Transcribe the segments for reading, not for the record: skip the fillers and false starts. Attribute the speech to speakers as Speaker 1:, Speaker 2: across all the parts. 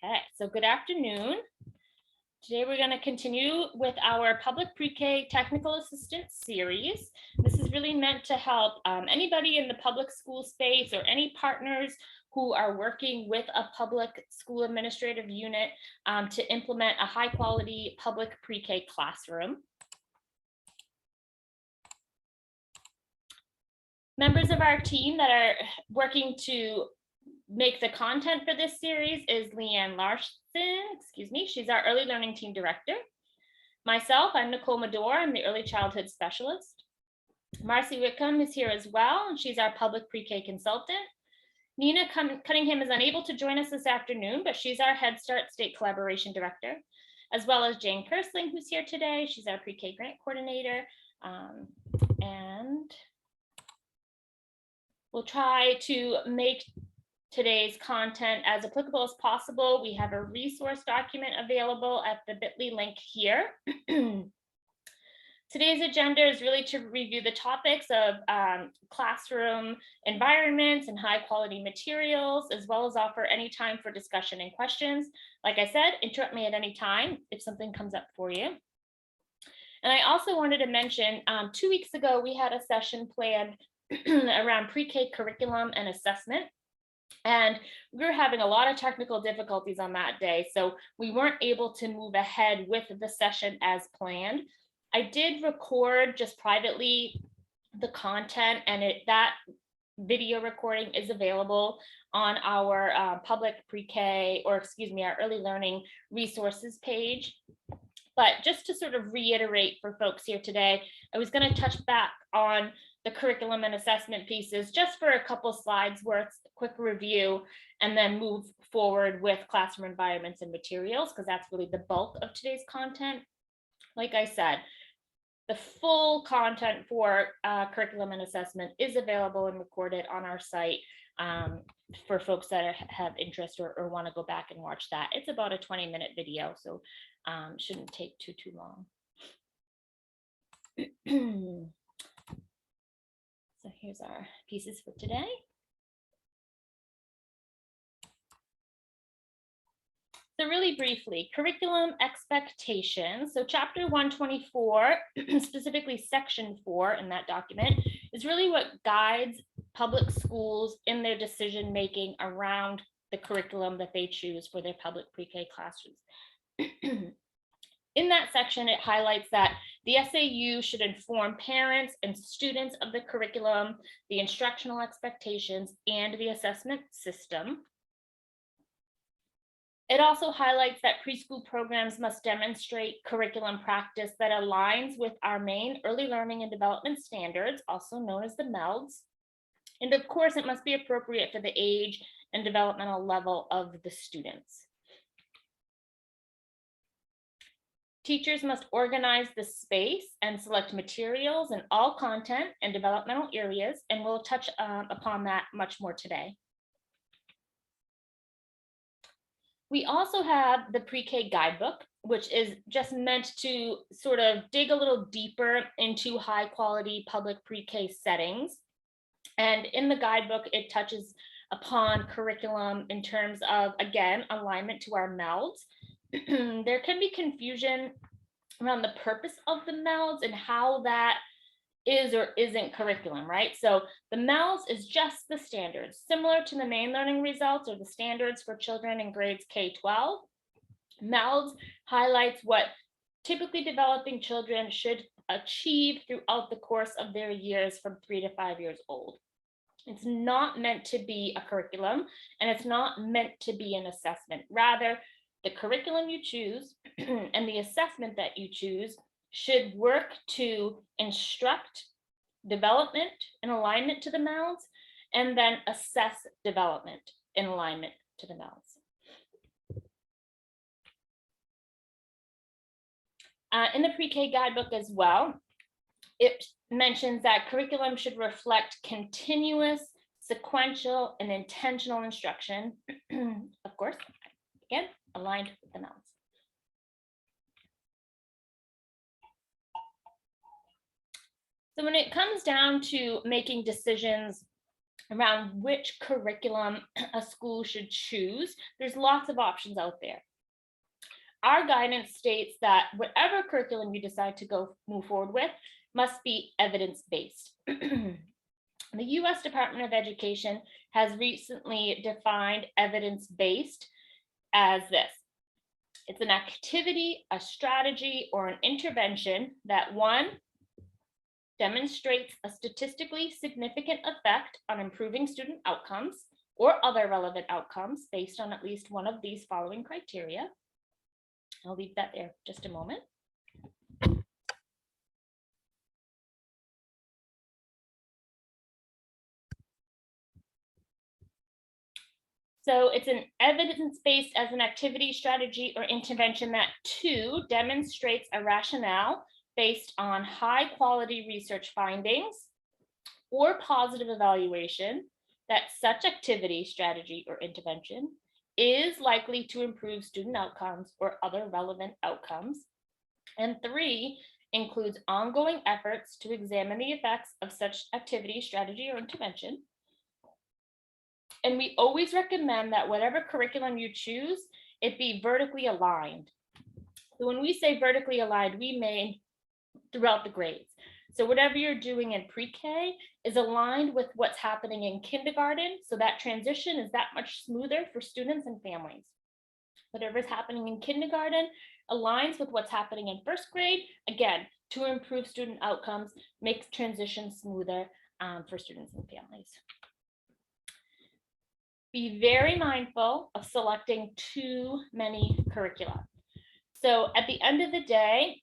Speaker 1: Okay, so good afternoon. Today we're going to continue with our public pre-K technical assistance series. This is really meant to help anybody in the public school space or any partners who are working with a public school administrative unit to implement a high quality public pre-K classroom. Members of our team that are working to make the content for this series is Leanne Larson, she's our early learning team director. Myself, I'm Nicole Medor, I'm the early childhood specialist. Marcy Wickham is here as well, and she's our public pre-K consultant. Nina Cunningham is unable to join us this afternoon, but she's our Head Start State Collaboration Director, as well as Jane Kersling, who's here today. She's our pre-K grant coordinator. And we'll try to make today's content as applicable as possible. We have a resource document available at the bit.ly link here. Today's agenda is really to review the topics of classroom environments and high quality materials, as well as offer any time for discussion and questions. Like I said, interrupt me at any time if something comes up for you. And I also wanted to mention 2 weeks ago, we had a session planned around pre-K curriculum and assessment. And we were having a lot of technical difficulties on that day, so we weren't able to move ahead with the session as planned. I did record just privately the content, and that video recording is available on our public pre-K, or excuse me, our early learning resources page. But just to sort of reiterate for folks here today, I was going to touch back on the curriculum and assessment pieces just for a couple slides worth quick review, and then move forward with classroom environments and materials, because that's really the bulk of today's content. Like I said, the full content for curriculum and assessment is available and recorded on our site for folks that have interest or want to go back and watch that. It's about a 20-minute video, so shouldn't take too long. So here's our pieces for today. So really briefly, curriculum expectations. So chapter 124, specifically section 4 in that document, is really what guides public schools in their decision making around the curriculum that they choose for their public pre-K classrooms. In that section, it highlights that the SAU should inform parents and students of the curriculum, the instructional expectations, and the assessment system. It also highlights that preschool programs must demonstrate curriculum practice that aligns with our Maine early learning and development standards, also known as the MELDs. And of course, it must be appropriate for the age and developmental level of the students. Teachers must organize the space and select materials in all content and developmental areas, and we'll touch upon that much more today. We also have the pre-K guidebook, which is just meant to sort of dig a little deeper into high quality public pre-K settings. And in the guidebook, it touches upon curriculum in terms of, again, alignment to our MELDs. There can be confusion around the purpose of the MELDs and how that is or isn't curriculum, right? So the MELDs is just the standards, similar to the Maine learning results or the standards for children in grades K-12. MELDs highlights what typically developing children should achieve throughout the course of their years from 3 to 5 years old. It's not meant to be a curriculum, and it's not meant to be an assessment. Rather, the curriculum you choose and the assessment that you choose should work to instruct development in alignment to the MELDs, and then assess development in alignment to the MELDs. In the pre-K guidebook as well, it mentions that curriculum should reflect continuous, sequential, and intentional instruction, of course, again, aligned with the MELDs. So when it comes down to making decisions around which curriculum a school should choose. There's lots of options out there. Our guidance states that whatever curriculum you decide to move forward with must be evidence-based. The US Department of Education has recently defined evidence-based as this. It's an activity, a strategy, or an intervention that, one, demonstrates a statistically significant effect on improving student outcomes or other relevant outcomes based on at least one of these following criteria. I'll leave that there just a moment. So it's an evidence-based as an activity, strategy, or intervention that, two, demonstrates a rationale based on high quality research findings or positive evaluation that such activity, strategy, or intervention is likely to improve student outcomes or other relevant outcomes. And three, includes ongoing efforts to examine the effects of such activity, strategy, or intervention. And we always recommend that whatever curriculum you choose, it be vertically aligned. So when we say vertically aligned, we mean throughout the grades. So whatever you're doing in pre-K is aligned with what's happening in kindergarten. So that transition is that much smoother for students and families. Whatever's happening in kindergarten aligns with what's happening in first grade, again, to improve student outcomes, makes transition smoother for students and families. Be very mindful of selecting too many curricula. So at the end of the day,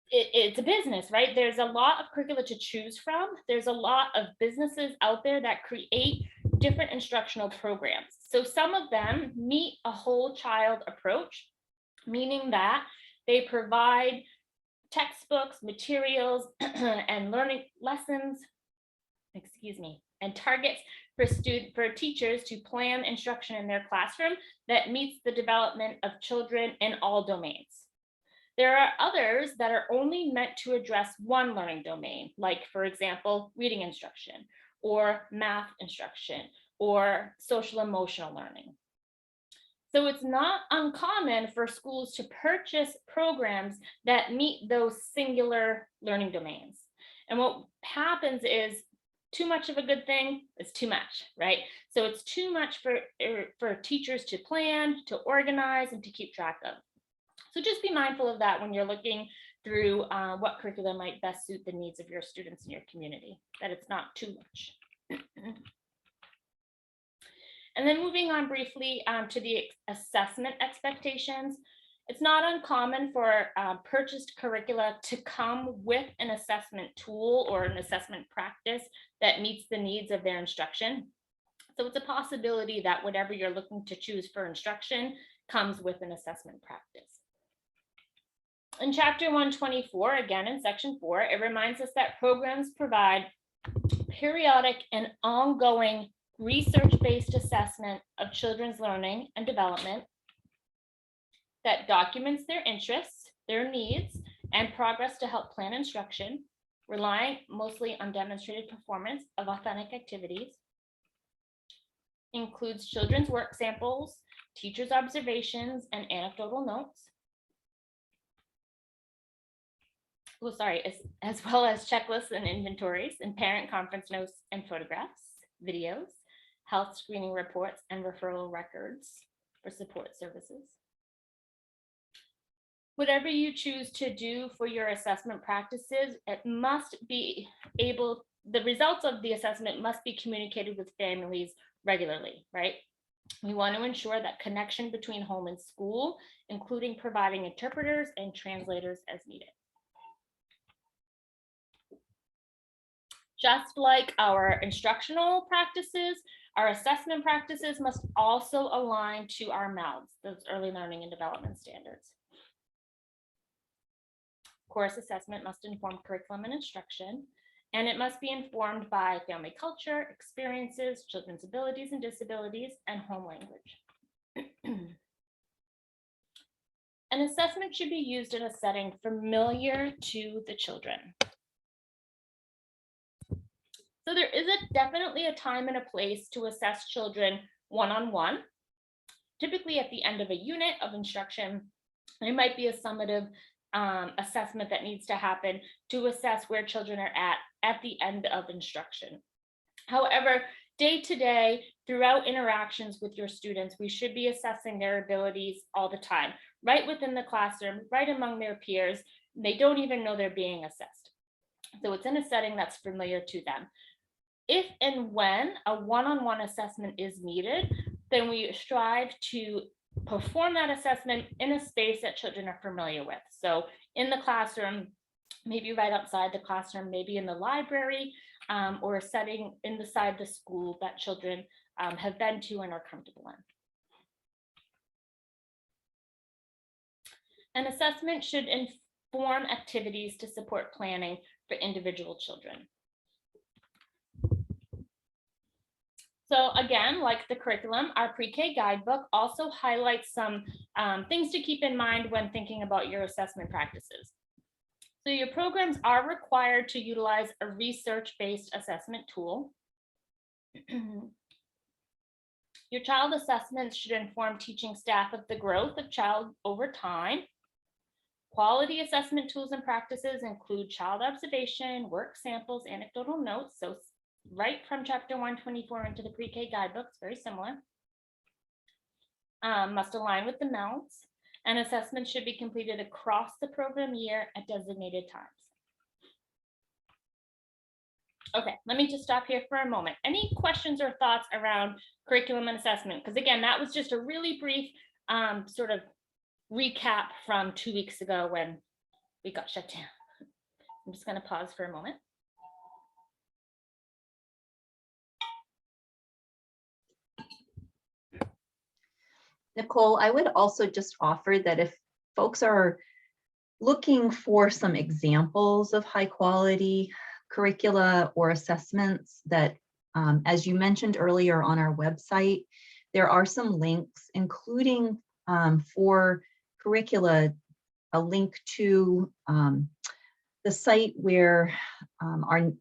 Speaker 1: it's a business, right? There's a lot of curricula to choose from. There's a lot of businesses out there that create different instructional programs. So some of them meet a whole child approach, meaning that they provide textbooks, materials, and learning lessons, and targets for teachers to plan instruction in their classroom that meets the development of children in all domains. There are others that are only meant to address one learning domain, like, for example, reading instruction or math instruction or social emotional learning. So it's not uncommon for schools to purchase programs that meet those singular learning domains. And what happens is too much of a good thing is too much, right? So it's too much for teachers to plan, to organize, and to keep track of. So just be mindful of that when you're looking through what curriculum might best suit the needs of your students in your community, that it's not too much. And then moving on briefly to the assessment expectations. It's not uncommon for purchased curricula to come with an assessment tool or an assessment practice that meets the needs of their instruction. So it's a possibility that whatever you're looking to choose for instruction comes with an assessment practice. In Chapter 124, again in Section 4, it reminds us that programs provide periodic and ongoing research-based assessment of children's learning and development that documents their interests, their needs, and progress to help plan instruction, relying mostly on demonstrated performance of authentic activities, includes children's work samples, teachers' observations, and anecdotal notes. As well as checklists and inventories and parent conference notes and photographs, videos, health screening reports, and referral records for support services. Whatever you choose to do for your assessment practices, it must be able, the results of the assessment must be communicated with families regularly, right? We want to ensure that connection between home and school, including providing interpreters and translators as needed. Just like our instructional practices, our assessment practices must also align to our MALDs, those early learning and development standards. Of course, assessment must inform curriculum and instruction, and it must be informed by family culture, experiences, children's abilities and disabilities, and home language. An assessment should be used in a setting familiar to the children. So there is definitely a time and a place to assess children one-on-one. Typically at the end of a unit of instruction, there might be a summative assessment that needs to happen to assess where children are at the end of instruction. However, day to day, throughout interactions with your students, we should be assessing their abilities all the time, right within the classroom, right among their peers. They don't even know they're being assessed. So it's in a setting that's familiar to them. If and when a one-on-one assessment is needed, then we strive to perform that assessment in a space that children are familiar with. So in the classroom, maybe right outside the classroom, maybe in the library, or a setting inside the school that children have been to and are comfortable in. An assessment should inform activities to support planning for individual children. So again, like the curriculum, our pre-K guidebook also highlights some things to keep in mind when thinking about your assessment practices. So your programs are required to utilize a research-based assessment tool. Your child assessments should inform teaching staff of the growth of child over time. Quality assessment tools and practices include child observation, work samples, anecdotal notes. So right from chapter 124 into the pre-K guidebook, it's very similar. Must align with the mounts, and assessments should be completed across the program year at designated times. Okay, let me just stop here for a moment. Any questions or thoughts around curriculum and assessment? Because again, that was just a really brief sort of recap from 2 weeks ago when we got shut down. I'm just going to pause for a moment.
Speaker 2: Nicole, I would also just offer that if folks are looking for some examples of high quality curricula or assessments that, as you mentioned earlier on our website, there are some links, including for curricula, a link to the site where our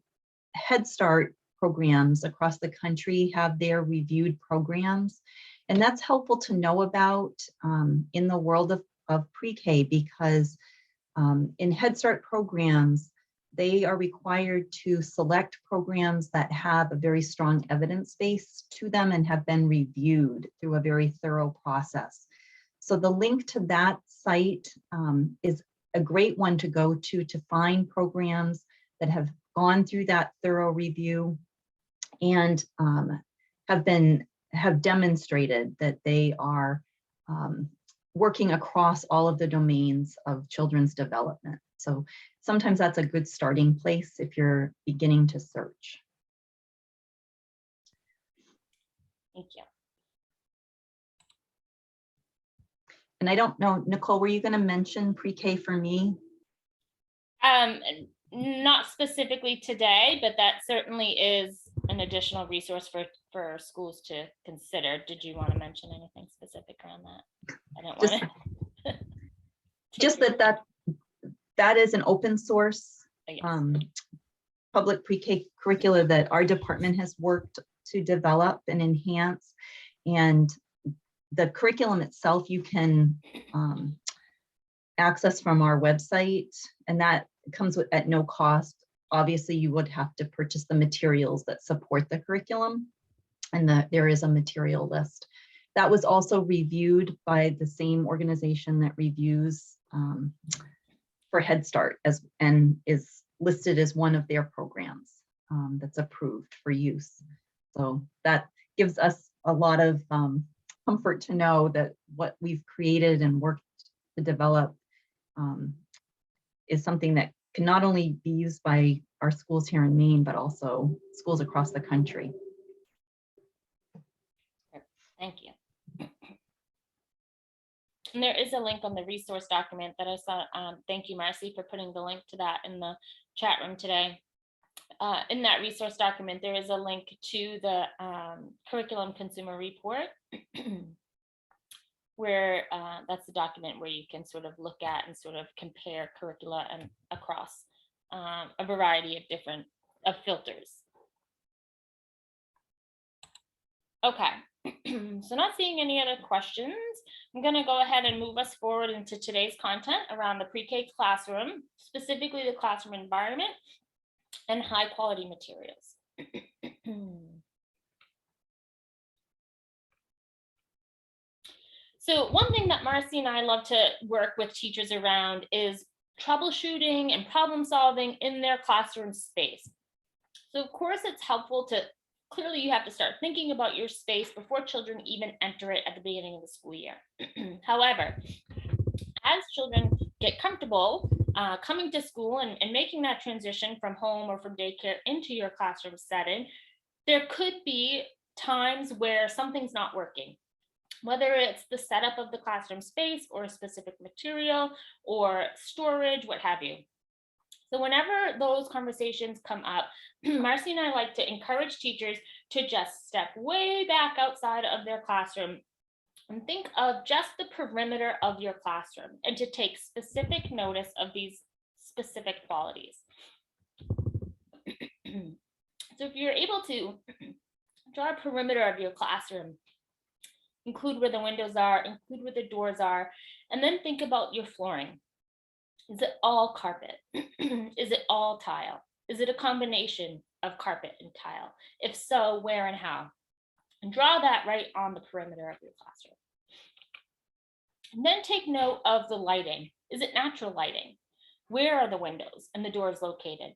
Speaker 2: Head Start programs across the country have their reviewed programs. And that's helpful to know about in the world of pre-K, because in Head Start programs, they are required to select programs that have a very strong evidence base to them and have been reviewed through a very thorough process. So the link to that site is a great one to go to find programs that have gone through that thorough review and have demonstrated that they are working across all of the domains of children's development. So sometimes that's a good starting place if you're beginning to search.
Speaker 1: Thank you.
Speaker 2: And I don't know, Nicole, were you going to mention pre-K for Me?
Speaker 1: Not specifically today, but that certainly is an additional resource for schools to consider. Did you want to mention anything specific around that? I don't want to.
Speaker 2: Just that is an open source public pre-K curricula that our department has worked to develop and enhance. And the curriculum itself you can access from our website, and that comes at no cost. Obviously, you would have to purchase the materials that support the curriculum, and there is a material list. That was also reviewed by the same organization that reviews for Head Start and is listed as one of their programs that's approved for use. So that gives us a lot of comfort to know that what we've created and worked to develop is something that can not only be used by our schools here in Maine, but also schools across the country.
Speaker 1: Thank you. And there is a link on the resource document that I saw. Thank you, Marcy, for putting the link to that in the chat room today. In that resource document, there is a link to the curriculum consumer report, where that's the document where you can sort of look at and sort of compare curricula and across a variety of different filters. Okay, so not seeing any other questions, I'm going to go ahead and move us forward into today's content around the pre-K classroom, specifically the classroom environment and high quality materials. So one thing that Marcy and I love to work with teachers around is troubleshooting and problem solving in their classroom space. So of course it's helpful to, clearly you have to start thinking about your space before children even enter it at the beginning of the school year. However, as children get comfortable coming to school and making that transition from home or from daycare into your classroom setting, there could be times where something's not working, whether it's the setup of the classroom space or a specific material or storage, what have you. So whenever those conversations come up, Marcy and I like to encourage teachers to just step way back outside of their classroom and think of just the perimeter of your classroom and to take specific notice of these specific qualities. So if you're able to draw a perimeter of your classroom, include where the windows are, include where the doors are, and then think about your flooring. Is it all carpet? Is it all tile? Is it a combination of carpet and tile? If so, where and how? And draw that right on the perimeter of your classroom. And then take note of the lighting. Is it natural lighting? Where are the windows and the doors located?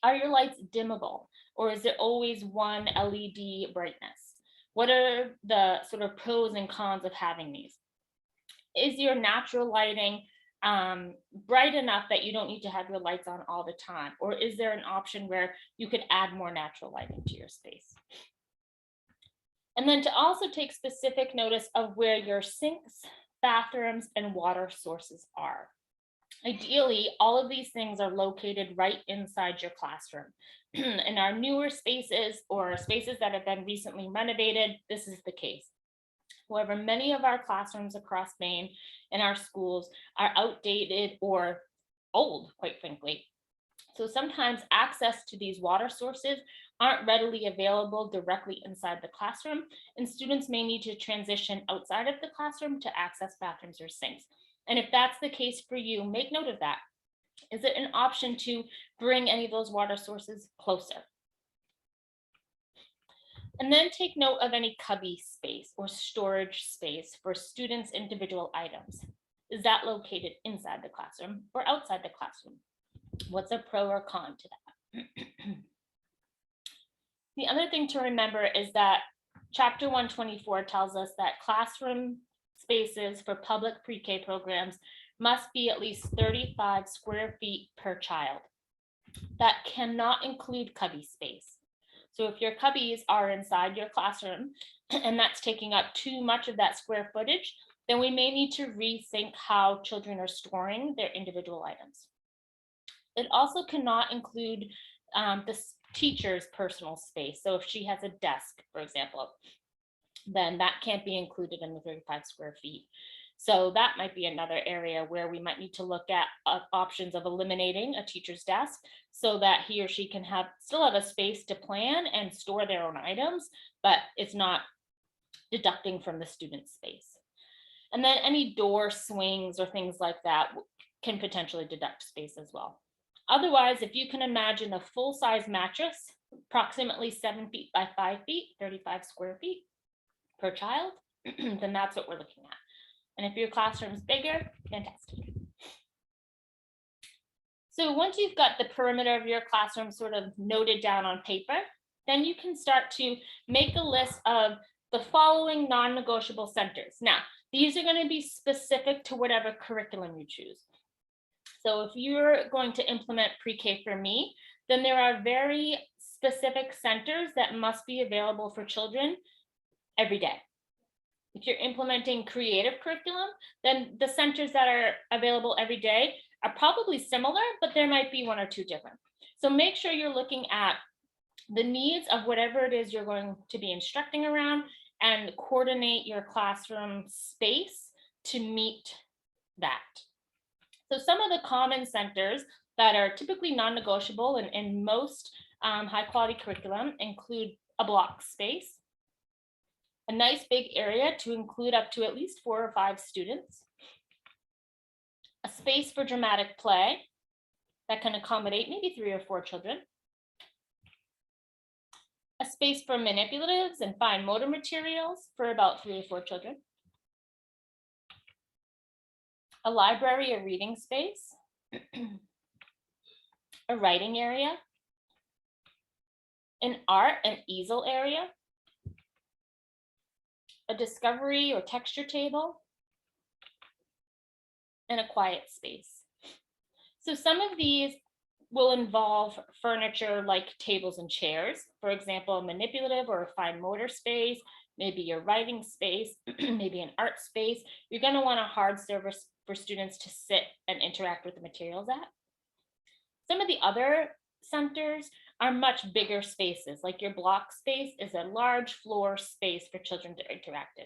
Speaker 1: Are your lights dimmable, or is it always one LED brightness? What are the sort of pros and cons of having these? Is your natural lighting bright enough that you don't need to have your lights on all the time? Or is there an option where you could add more natural lighting to your space? And then to also take specific notice of where your sinks, bathrooms, and water sources are. Ideally, all of these things are located right inside your classroom. In our newer spaces or spaces that have been recently renovated, this is the case. However, many of our classrooms across Maine and our schools are outdated or old, quite frankly. So sometimes access to these water sources aren't readily available directly inside the classroom, and students may need to transition outside of the classroom to access bathrooms or sinks. And if that's the case for you, make note of that. Is it an option to bring any of those water sources closer? And then take note of any cubby space or storage space for students' individual items. Is that located inside the classroom or outside the classroom? What's a pro or con to that? The other thing to remember is that Chapter 124 tells us that classroom spaces for public pre-K programs must be at least 35 square feet per child. That cannot include cubby space. So if your cubbies are inside your classroom and that's taking up too much of that square footage, then we may need to rethink how children are storing their individual items. It also cannot include the teacher's personal space. So if she has a desk, for example, then that can't be included in the 35 square feet. So that might be another area where we might need to look at options of eliminating a teacher's desk so that he or she can still have a space to plan and store their own items, but it's not deducting from the student's space. And then any door swings or things like that can potentially deduct space as well. Otherwise, if you can imagine a full-size mattress, approximately 7 feet by 5 feet, 35 square feet per child, then that's what we're looking at. And if your classroom's bigger, fantastic. So once you've got the perimeter of your classroom sort of noted down on paper, then you can start to make a list of the following non-negotiable centers. Now, these are going to be specific to whatever curriculum you choose. So if you're going to implement pre-K for me, then there are very specific centers that must be available for children every day. If you're implementing creative curriculum, then the centers that are available every day are probably similar, but there might be one or two different. So make sure you're looking at the needs of whatever it is you're going to be instructing around and coordinate your classroom space to meet that. So some of the common centers that are typically non-negotiable in most high quality curriculum include a block space, A nice big area to include up to at least 4 or 5 students. A space for dramatic play that can accommodate maybe 3 or 4 children. A space for manipulatives and fine motor materials for about 3 or 4 children. A library or reading space. A writing area. An art and easel area. A discovery or texture table. And a quiet space. So some of these will involve furniture like tables and chairs. For example, a manipulative or a fine motor space, maybe your writing space, maybe an art space. You're going to want a hard surface for students to sit and interact with the materials at. Some of the other centers are much bigger spaces, like your block space is a large floor space for children to interact in.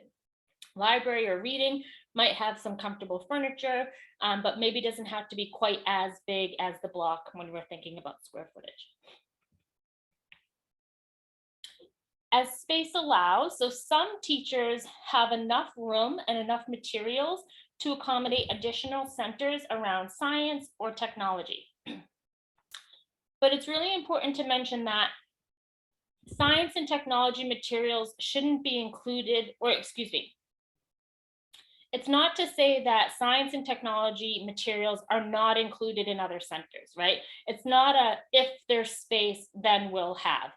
Speaker 1: Library or reading might have some comfortable furniture, but maybe doesn't have to be quite as big as the block when we're thinking about square footage. As space allows, so some teachers have enough room and enough materials to accommodate additional centers around science or technology. But it's really important to mention that science and technology materials shouldn't be included, or excuse me, it's not to say that science and technology materials are not included in other centers, right? It's not a if there's space, then we'll have.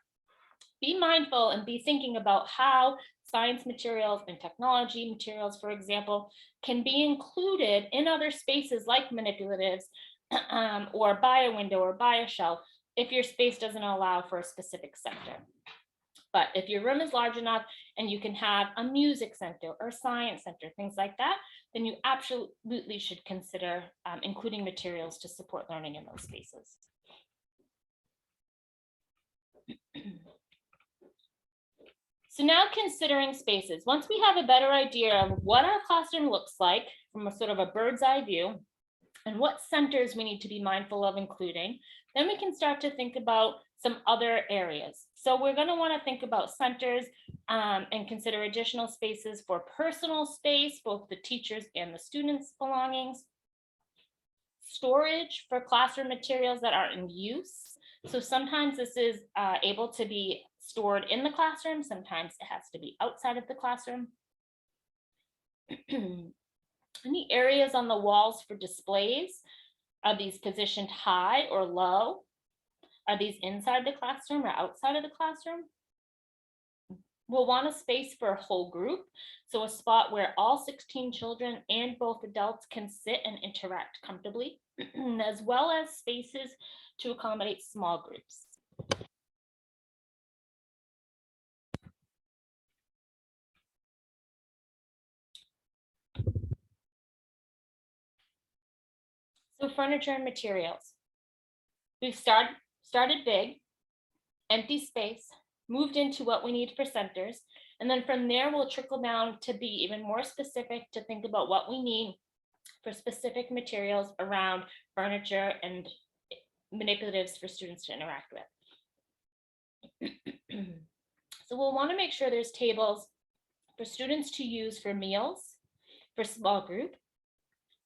Speaker 1: Be mindful and be thinking about how science materials and technology materials, for example, can be included in other spaces like manipulatives or by a window or by a shelf if your space doesn't allow for a specific center. But if your room is large enough and you can have a music center or science center, things like that, then you absolutely should consider including materials to support learning in those spaces. So now considering spaces, once we have a better idea of what our classroom looks like from a sort of a bird's eye view and what centers we need to be mindful of including, then we can start to think about some other areas. So we're going to want to think about centers and consider additional spaces for personal space, both the teachers and the students' belongings. Storage for classroom materials that are in use. So sometimes this is able to be stored in the classroom. Sometimes it has to be outside of the classroom. Any areas on the walls for displays? Are these positioned high or low? Are these inside the classroom or outside of the classroom? We'll want a space for a whole group. So a spot where all 16 children and both adults can sit and interact comfortably, as well as spaces to accommodate small groups. So furniture and materials. We've started big, empty space, moved into what we need for centers, and then from there we'll trickle down to be even more specific to think about what we need for specific materials around furniture and manipulatives for students to interact with. So we'll want to make sure there's tables for students to use for meals, for small group,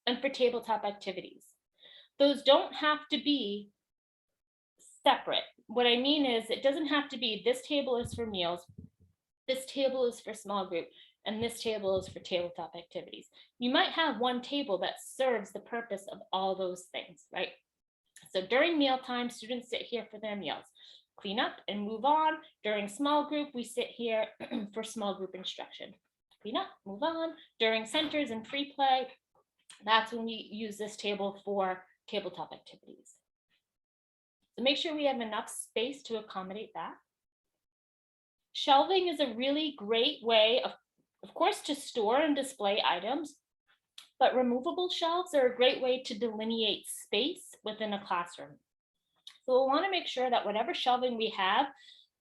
Speaker 1: and for tabletop activities. Those don't have to be separate. What I mean is it doesn't have to be this table is for meals, this table is for small group, and this table is for tabletop activities. You might have one table that serves the purpose of all those things, right? So during mealtime, students sit here for their meals, clean up and move on. During small group, we sit here for small group instruction. Clean up, move on. During centers and free play, that's when we use this table for tabletop activities. So make sure we have enough space to accommodate that. Shelving is a really great way of course, to store and display items, but removable shelves are a great way to delineate space within a classroom. So we'll want to make sure that whatever shelving we have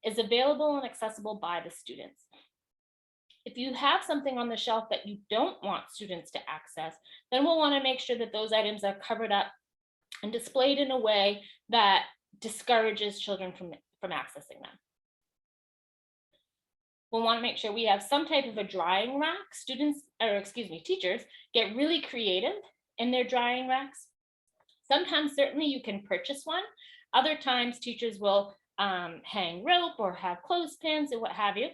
Speaker 1: is available and accessible by the students. If you have something on the shelf that you don't want students to access, then we'll want to make sure that those items are covered up and displayed in a way that discourages children from accessing them. We'll want to make sure we have some type of a drying rack. Teachers get really creative in their drying racks. Sometimes certainly you can purchase one. Other times teachers will hang rope or have clothespins or what have you.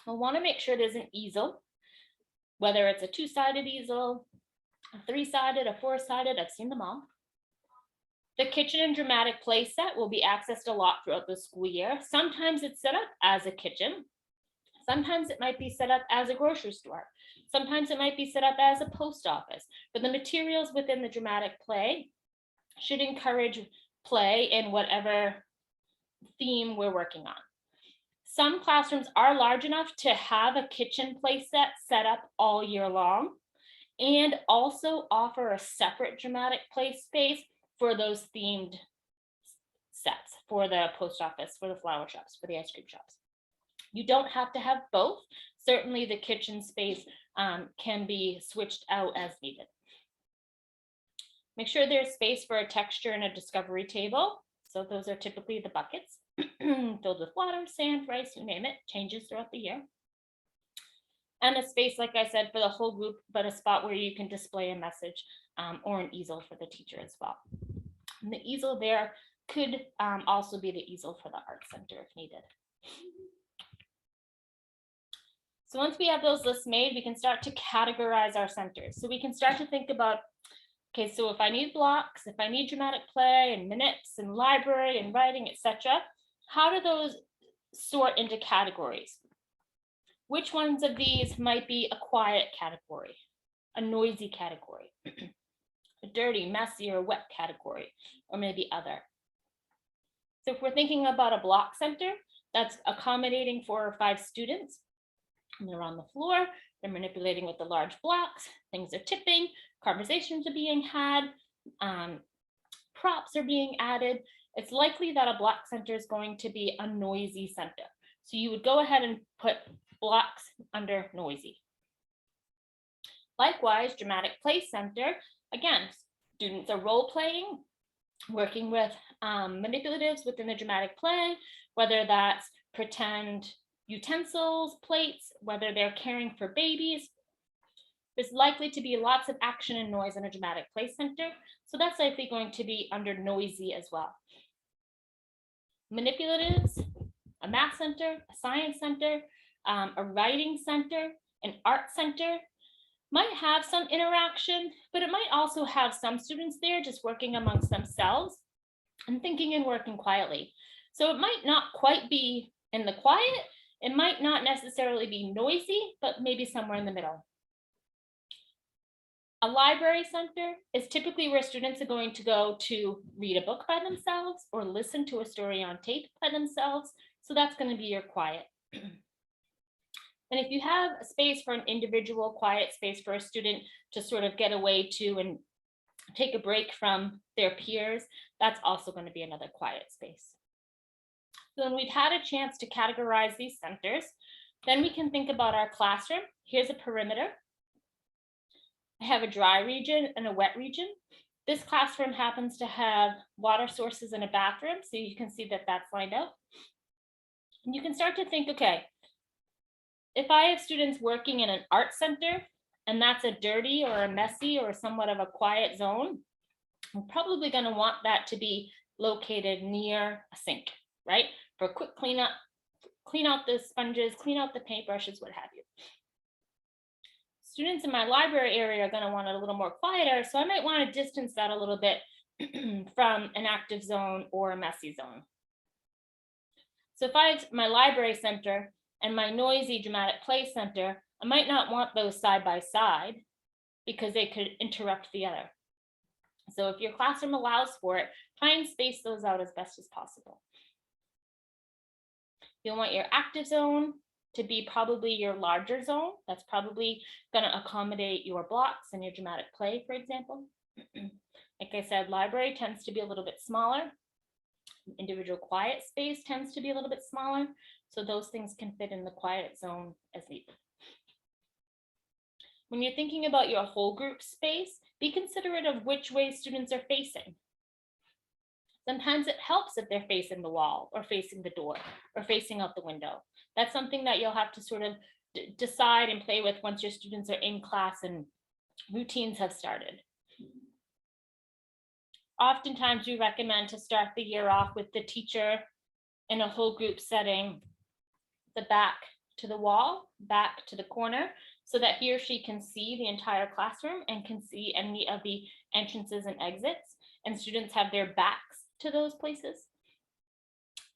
Speaker 1: We'll want to make sure there's an easel, whether it's a 2-sided easel, a 3-sided, a 4-sided, I've seen them all. The kitchen and dramatic play set will be accessed a lot throughout the school year. Sometimes it's set up as a kitchen. Sometimes it might be set up as a grocery store. Sometimes it might be set up as a post office. But the materials within the dramatic play should encourage play in whatever theme we're working on. Some classrooms are large enough to have a kitchen play set up all year long and also offer a separate dramatic play space for those themed sets, for the post office, for the flower shops, for the ice cream shops. You don't have to have both. Certainly the kitchen space can be switched out as needed. Make sure there's space for a texture and a discovery table. So those are typically the buckets filled with water, sand, rice, you name it, changes throughout the year. And a space, like I said, for the whole group, but a spot where you can display a message or an easel for the teacher as well. And the easel there could also be the easel for the art center if needed. So once we have those lists made, we can start to categorize our centers. So we can start to think about, okay, so if I need blocks, if I need dramatic play and minutes and library and writing, etc., how do those sort into categories? Which ones of these might be a quiet category, a noisy category, a dirty, messy, or wet category, or maybe other? So if we're thinking about a block center that's accommodating 4 or 5 students, and they're on the floor, they're manipulating with the large blocks, things are tipping, conversations are being had, props are being added, it's likely that a block center is going to be a noisy center. So you would go ahead and put blocks under noisy. Likewise, dramatic play center, again, students are role playing, working with manipulatives within the dramatic play, whether that's pretend utensils, plates, whether they're caring for babies. There's likely to be lots of action and noise in a dramatic play center, so that's likely going to be under noisy as well. Manipulatives, a math center, a science center, a writing center, an art center might have some interaction, but it might also have some students there just working amongst themselves and thinking and working quietly. So it might not quite be in the quiet, it might not necessarily be noisy, but maybe somewhere in the middle. A library center is typically where students are going to go to read a book by themselves or listen to a story on tape by themselves. So that's going to be your quiet. And if you have a space for an individual quiet space for a student to sort of get away to and take a break from their peers, that's also going to be another quiet space. So when we've had a chance to categorize these centers, then we can think about our classroom. Here's a perimeter. I have a dry region and a wet region. This classroom happens to have water sources and a bathroom, so you can see that that's lined out. And you can start to think, okay, if I have students working in an art center, and that's a dirty or a messy or somewhat of a quiet zone, I'm probably going to want that to be located near a sink, right? For a quick cleanup, clean out the sponges, clean out the paintbrushes, what have you. Students in my library area are going to want it a little more quieter, so I might want to distance that a little bit from an active zone or a messy zone. So if I have my library center and my noisy dramatic play center, I might not want those side by side because they could interrupt the other. So if your classroom allows for it, try and space those out as best as possible. You'll want your active zone to be probably your larger zone. That's probably going to accommodate your blocks and your dramatic play, for example. Like I said, library tends to be a little bit smaller. Individual quiet space tends to be a little bit smaller. So those things can fit in the quiet zone as needed. When you're thinking about your whole group space, be considerate of which way students are facing. Sometimes it helps if they're facing the wall or facing the door or facing out the window. That's something that you'll have to sort of decide and play with once your students are in class and routines have started. Oftentimes we recommend to start the year off with the teacher in a whole group setting, the back to the wall, back to the corner, so that he or she can see the entire classroom and can see any of the entrances and exits, and students have their backs to those places.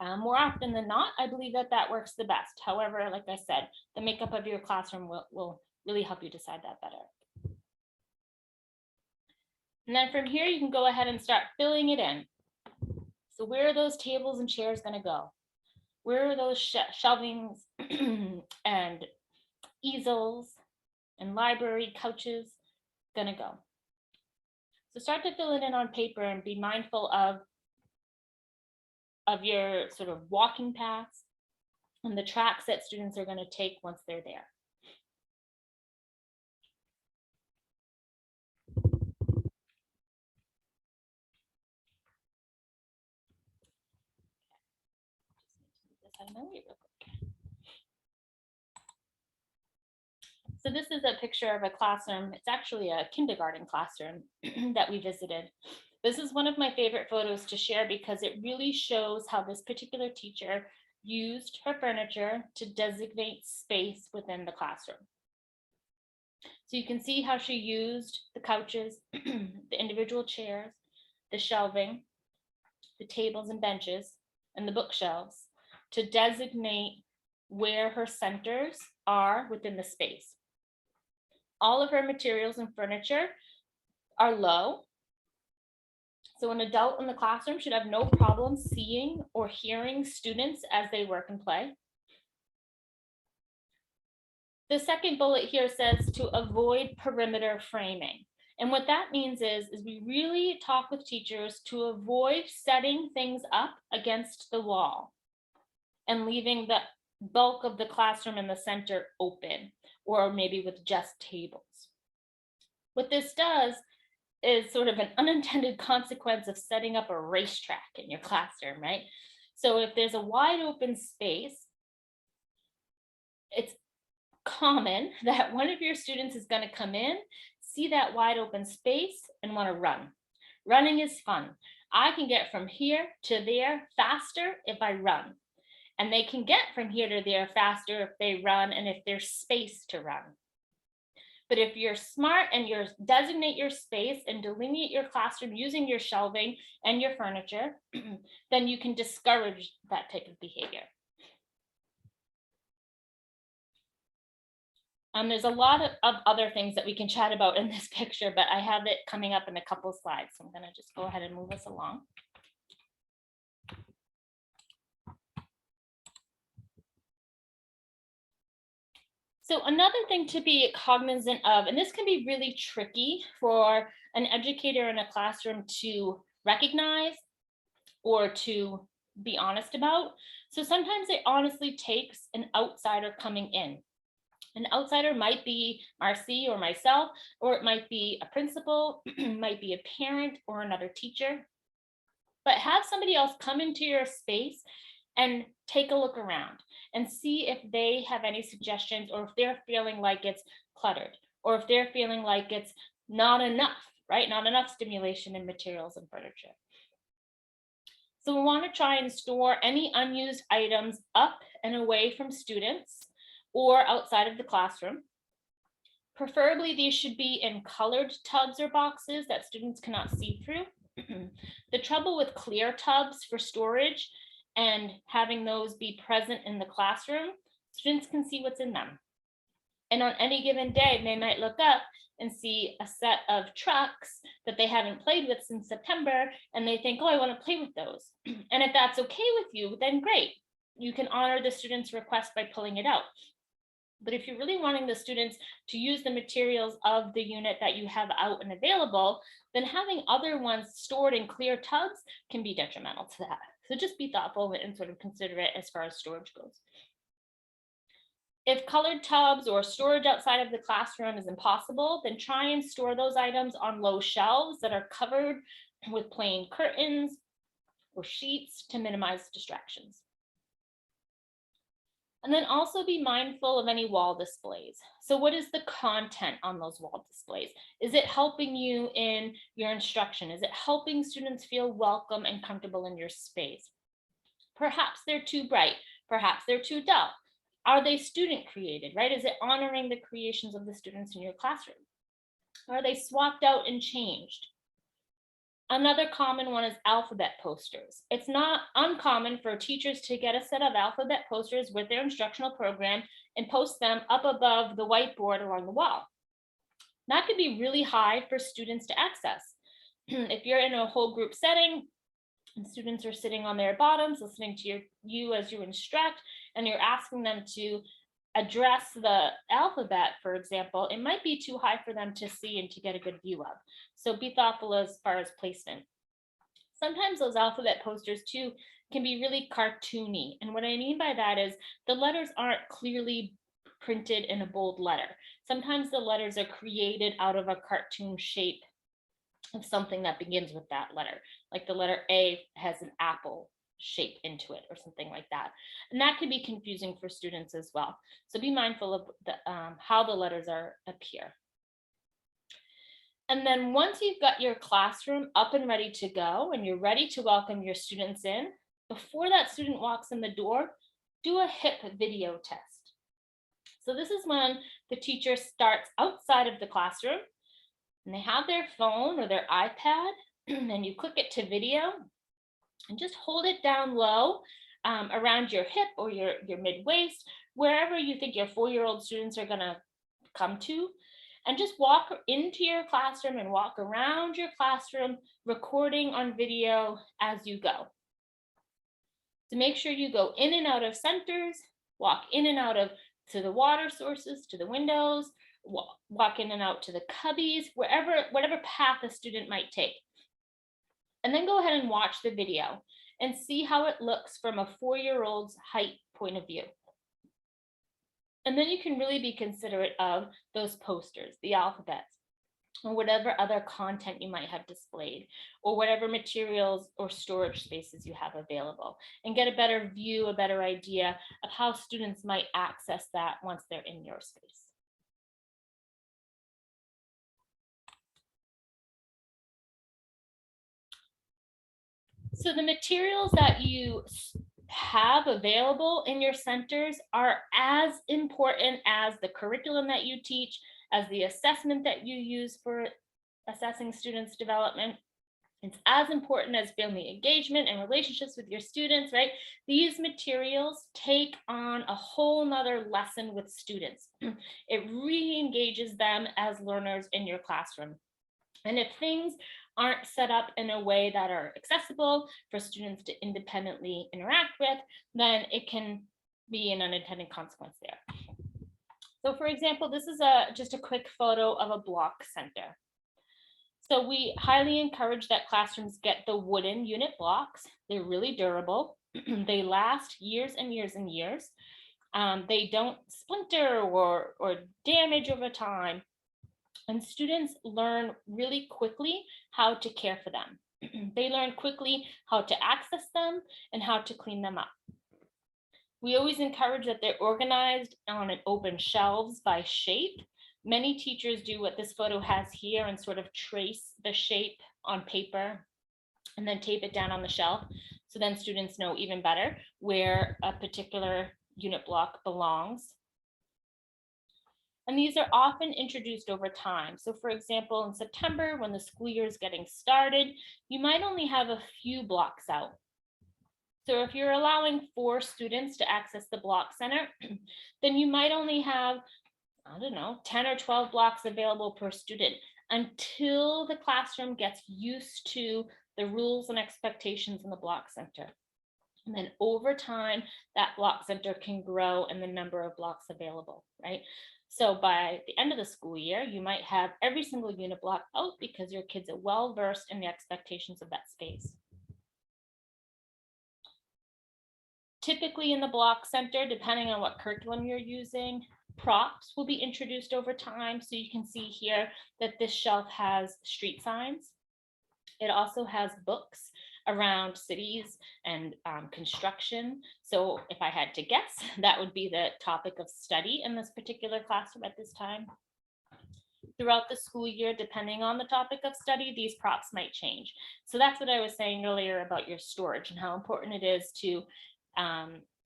Speaker 1: More often than not, I believe that that works the best. However, like I said, the makeup of your classroom will really help you decide that better. And then from here, you can go ahead and start filling it in. So where are those tables and chairs going to go? Where are those shelvings and easels and library couches going to go? So start to fill it in on paper and be mindful of your sort of walking paths and the tracks that students are going to take once they're there. So this is a picture of a classroom. It's actually a kindergarten classroom that we visited. This is one of my favorite photos to share because it really shows how this particular teacher used her furniture to designate space within the classroom. So you can see how she used the couches, the individual chairs, the shelving, the tables and benches, and the bookshelves to designate where her centers are within the space. All of her materials and furniture are low. So an adult in the classroom should have no problem seeing or hearing students as they work and play. The second bullet here says to avoid perimeter framing. And what that means is we really talk with teachers to avoid setting things up against the wall and leaving the bulk of the classroom in the center open, or maybe with just tables. What this does is sort of an unintended consequence of setting up a racetrack in your classroom, right? So if there's a wide open space, it's common that one of your students is going to come in, see that wide open space, and want to run. Running is fun. I can get from here to there faster if I run. And they can get from here to there faster if they run and if there's space to run. But if you're smart and you designate your space and delineate your classroom using your shelving and your furniture, then you can discourage that type of behavior. There's a lot of other things that we can chat about in this picture, but I have it coming up in a couple slides. So I'm going to just go ahead and move us along. So another thing to be cognizant of, and this can be really tricky for an educator in a classroom to recognize or to be honest about. So sometimes it honestly takes an outsider coming in. An outsider might be Marcy or myself, or it might be a principal, might be a parent or another teacher. But have somebody else come into your space and take a look around and see if they have any suggestions, or if they're feeling like it's cluttered, or if they're feeling like it's not enough, right? Not enough stimulation in materials and furniture. So we want to try and store any unused items up and away from students or outside of the classroom. Preferably, these should be in colored tubs or boxes that students cannot see through. The trouble with clear tubs for storage and having those be present in the classroom, students can see what's in them. And on any given day, they might look up and see a set of trucks that they haven't played with since September, and they think, oh, I want to play with those. And if that's okay with you, then great. You can honor the student's request by pulling it out. But if you're really wanting the students to use the materials of the unit that you have out and available, then having other ones stored in clear tubs can be detrimental to that. So just be thoughtful and sort of consider it as far as storage goes. If colored tubs or storage outside of the classroom is impossible, then try and store those items on low shelves that are covered with plain curtains or sheets to minimize distractions. And then also be mindful of any wall displays. So what is the content on those wall displays? Is it helping you in your instruction? Is it helping students feel welcome and comfortable in your space? Perhaps they're too bright. Perhaps they're too dull. Are they student created, right? Is it honoring the creations of the students in your classroom? Are they swapped out and changed? Another common one is alphabet posters. It's not uncommon for teachers to get a set of alphabet posters with their instructional program and post them up above the whiteboard along the wall. That could be really high for students to access. If you're in a whole group setting and students are sitting on their bottoms listening to you as you instruct, and you're asking them to address the alphabet, for example, it might be too high for them to see and to get a good view of. So be thoughtful as far as placement. Sometimes those alphabet posters too can be really cartoony. And what I mean by that is the letters aren't clearly printed in a bold letter. Sometimes the letters are created out of a cartoon shape of something that begins with that letter. Like the letter A has an apple shape into it or something like that. And that can be confusing for students as well. So be mindful of how the letters appear. And then once you've got your classroom up and ready to go and you're ready to welcome your students in, before that student walks in the door, do a hip video test. So this is when the teacher starts outside of the classroom and they have their phone or their iPad and you click it to video and just hold it down low around your hip or your mid-waist, wherever you think your 4-year-old students are going to come to, and just walk into your classroom and walk around your classroom, recording on video as you go. To make sure you go in and out of centers, walk in and out of to the water sources, to the windows, walk in and out to the cubbies, whatever path a student might take. And then go ahead and watch the video and see how it looks from a 4-year-old's height point of view. And then you can really be considerate of those posters, the alphabets, or whatever other content you might have displayed, or whatever materials or storage spaces you have available, and get a better view, a better idea of how students might access that once they're in your space. So the materials that you have available in your centers are as important as the curriculum that you teach, as the assessment that you use for assessing students' development. It's as important as family engagement and relationships with your students, right? These materials take on a whole nother lesson with students. It re-engages them as learners in your classroom. And if things aren't set up in a way that are accessible for students to independently interact with, then it can be an unintended consequence there. So for example, this is just a quick photo of a block center. So we highly encourage that classrooms get the wooden unit blocks. They're really durable. They last years and years and years. They don't splinter or damage over time. And students learn really quickly how to care for them. They learn quickly how to access them and how to clean them up. We always encourage that they're organized on an open shelves by shape. Many teachers do what this photo has here and sort of trace the shape on paper and then tape it down on the shelf. So then students know even better where a particular unit block belongs. And these are often introduced over time. So for example, in September, when the school year is getting started, you might only have a few blocks out. So if you're allowing 4 students to access the block center, then you might only have, I don't know, 10 or 12 blocks available per student until the classroom gets used to the rules and expectations in the block center. And then over time, that block center can grow in the number of blocks available, right? So by the end of the school year, you might have every single unit block out because your kids are well versed in the expectations of that space. Typically in the block center, depending on what curriculum you're using, props will be introduced over time. So you can see here that this shelf has street signs. It also has books around cities and construction. So if I had to guess, that would be the topic of study in this particular classroom at this time. Throughout the school year, depending on the topic of study, these props might change. So that's what I was saying earlier about your storage and how important it is to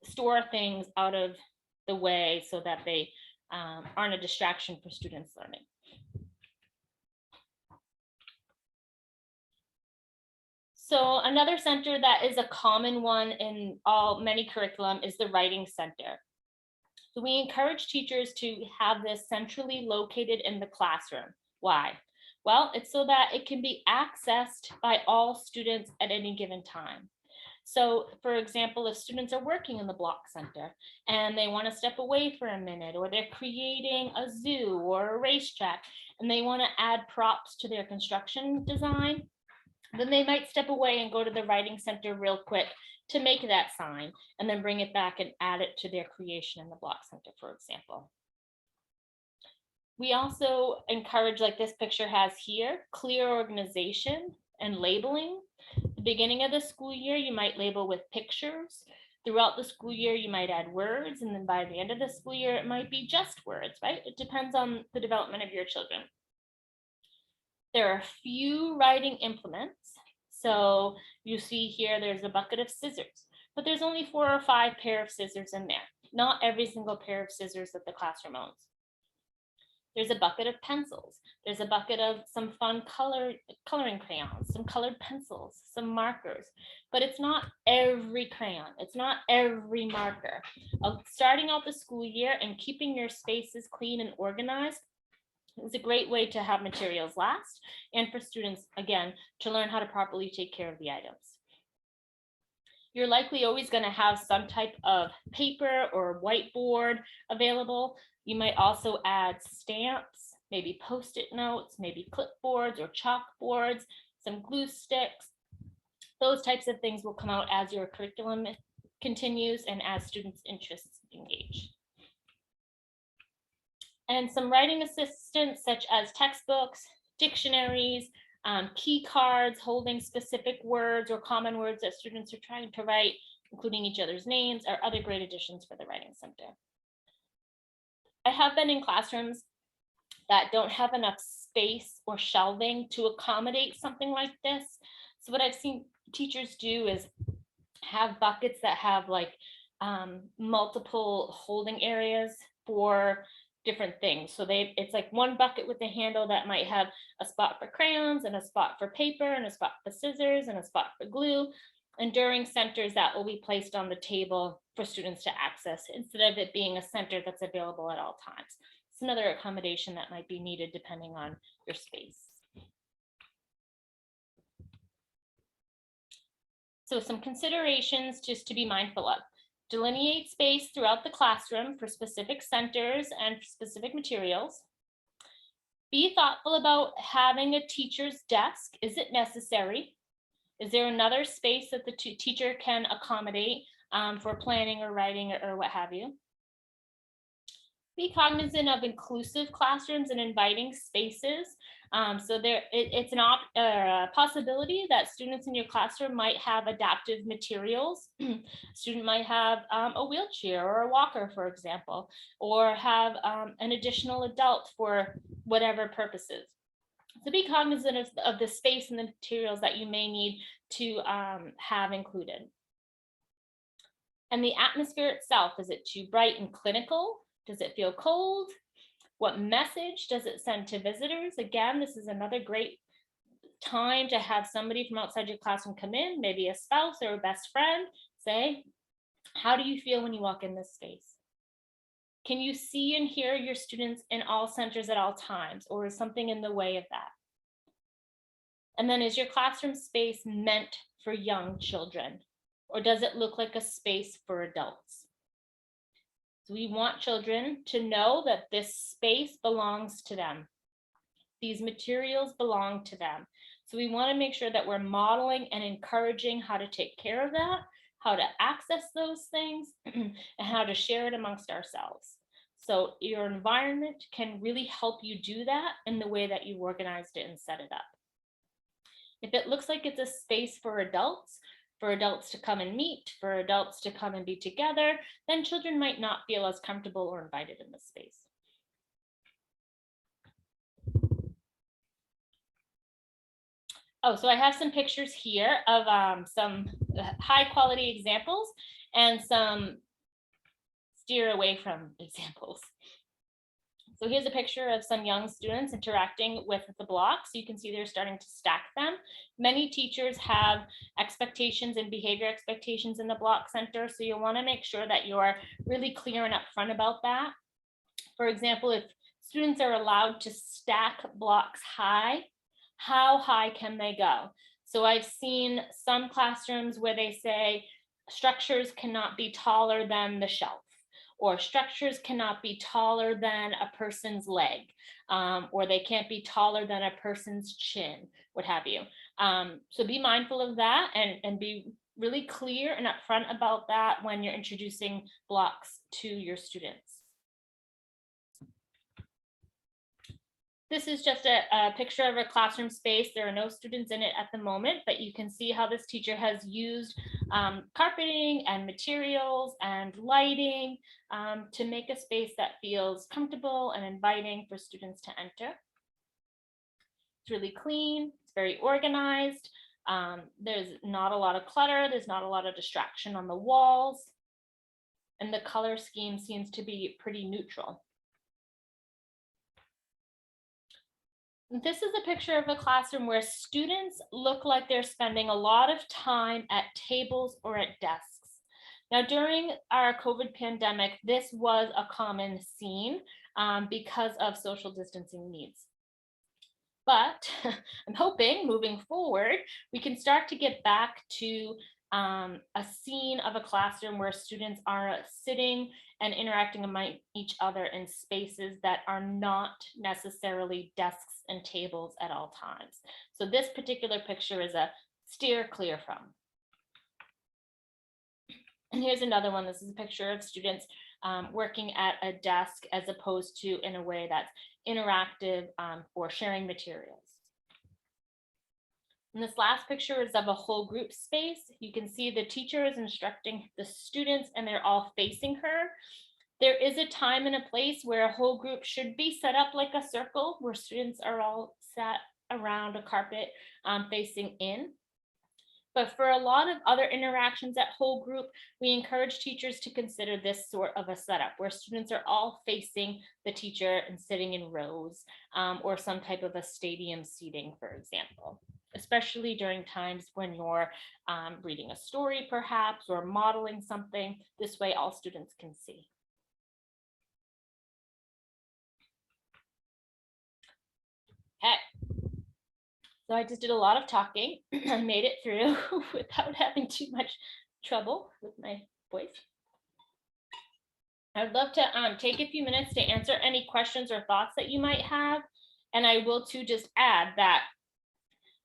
Speaker 1: store things out of the way so that they aren't a distraction for students learning. So another center that is a common one in many curriculum is the writing center. So we encourage teachers to have this centrally located in the classroom. Why? Well, it's so that it can be accessed by all students at any given time. So for example, if students are working in the block center and they want to step away for a minute, or they're creating a zoo or a racetrack and they want to add props to their construction design, then they might step away and go to the writing center real quick to make that sign and then bring it back and add it to their creation in the block center, for example. We also encourage, like this picture has here, clear organization and labeling. At the beginning of the school year, you might label with pictures. Throughout the school year, you might add words, and then by the end of the school year, it might be just words, right? It depends on the development of your children. There are few writing implements. So you see here, there's a bucket of scissors, but there's only 4 or 5 pair of scissors in there. Not every single pair of scissors that the classroom owns. There's a bucket of pencils. There's a bucket of some fun coloring crayons, some colored pencils, some markers, but it's not every crayon. It's not every marker. Starting out the school year and keeping your spaces clean and organized is a great way to have materials last and for students, again, to learn how to properly take care of the items. You're likely always going to have some type of paper or whiteboard available. You might also add stamps, maybe Post-it notes, maybe clipboards or chalkboards, some glue sticks. Those types of things will come out as your curriculum continues and as students' interests engage. And some writing assistants such as textbooks, dictionaries, key cards holding specific words or common words that students are trying to write, including each other's names, are other great additions for the writing center. I have been in classrooms that don't have enough space or shelving to accommodate something like this. So what I've seen teachers do is have buckets that have like multiple holding areas for different things. So it's like one bucket with a handle that might have a spot for crayons and a spot for paper and a spot for scissors and a spot for glue. And during centers, that will be placed on the table for students to access instead of it being a center that's available at all times. It's another accommodation that might be needed depending on your space. So some considerations just to be mindful of. Delineate space throughout the classroom for specific centers and specific materials. Be thoughtful about having a teacher's desk. Is it necessary? Is there another space that the teacher can accommodate for planning or writing or what have you? Be cognizant of inclusive classrooms and inviting spaces. So it's a possibility that students in your classroom might have adaptive materials. Student might have a wheelchair or a walker, for example, or have an additional adult for whatever purposes. So be cognizant of the space and the materials that you may need to have included. And the atmosphere itself, is it too bright and clinical? Does it feel cold? What message does it send to visitors? Again, this is another great time to have somebody from outside your classroom come in, maybe a spouse or a best friend, say, how do you feel when you walk in this space? Can you see and hear your students in all centers at all times, or is something in the way of that? And then, is your classroom space meant for young children, or does it look like a space for adults? So we want children to know that this space belongs to them. These materials belong to them. So we want to make sure that we're modeling and encouraging how to take care of that, how to access those things, and how to share it amongst ourselves. So your environment can really help you do that in the way that you organized it and set it up. If it looks like it's a space for adults to come and meet, for adults to come and be together, then children might not feel as comfortable or invited in the space. Oh, so I have some pictures here of some high quality examples and some steer away from examples. So here's a picture of some young students interacting with the blocks. You can see they're starting to stack them. Many teachers have expectations and behavior expectations in the block center, so you'll want to make sure that you're really clear and upfront about that. For example, if students are allowed to stack blocks high, how high can they go? So I've seen some classrooms where they say structures cannot be taller than the shelf, or structures cannot be taller than a person's leg, or they can't be taller than a person's chin, what have you. So be mindful of that and be really clear and upfront about that when you're introducing blocks to your students. This is just a picture of a classroom space. There are no students in it at the moment, but you can see how this teacher has used carpeting and materials and lighting to make a space that feels comfortable and inviting for students to enter. It's really clean, it's very organized. There's not a lot of clutter, there's not a lot of distraction on the walls, and the color scheme seems to be pretty neutral. This is a picture of a classroom where students look like they're spending a lot of time at tables or at desks. Now, during our COVID pandemic, this was a common scene because of social distancing needs. But I'm hoping moving forward, we can start to get back to a scene of a classroom where students are sitting and interacting among each other in spaces that are not necessarily desks and tables at all times. So this particular picture is a steer clear from. And here's another one. This is a picture of students working at a desk as opposed to in a way that's interactive or sharing materials. And this last picture is of a whole group space. You can see the teacher is instructing the students and they're all facing her. There is a time and a place where a whole group should be set up like a circle where students are all sat around a carpet facing in. But for a lot of other interactions at whole group, we encourage teachers to consider this sort of a setup where students are all facing the teacher and sitting in rows or some type of a stadium seating, for example, especially during times when you're reading a story perhaps or modeling something. This way all students can see. Okay. So I just did a lot of talking. I made it through without having too much trouble with my voice. I'd love to take a few minutes to answer any questions or thoughts that you might have. And I will too just add that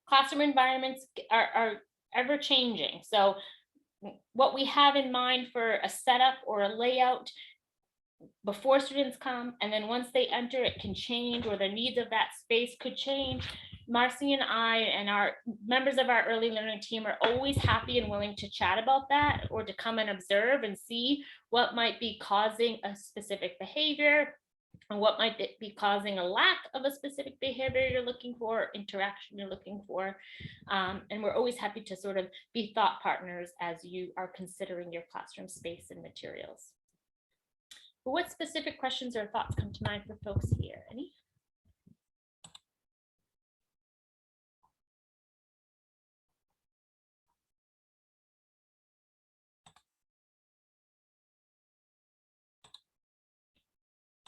Speaker 1: classroom environments are ever changing. So what we have in mind for a setup or a layout before students come, and then once they enter, it can change, or the needs of that space could change. Marcy and I and our members of our early learning team are always happy and willing to chat about that or to come and observe and see what might be causing a specific behavior and what might be causing a lack of a specific behavior you're looking for, interaction you're looking for. And we're always happy to sort of be thought partners as you are considering your classroom space and materials. But what specific questions or thoughts come to mind for folks here? Any?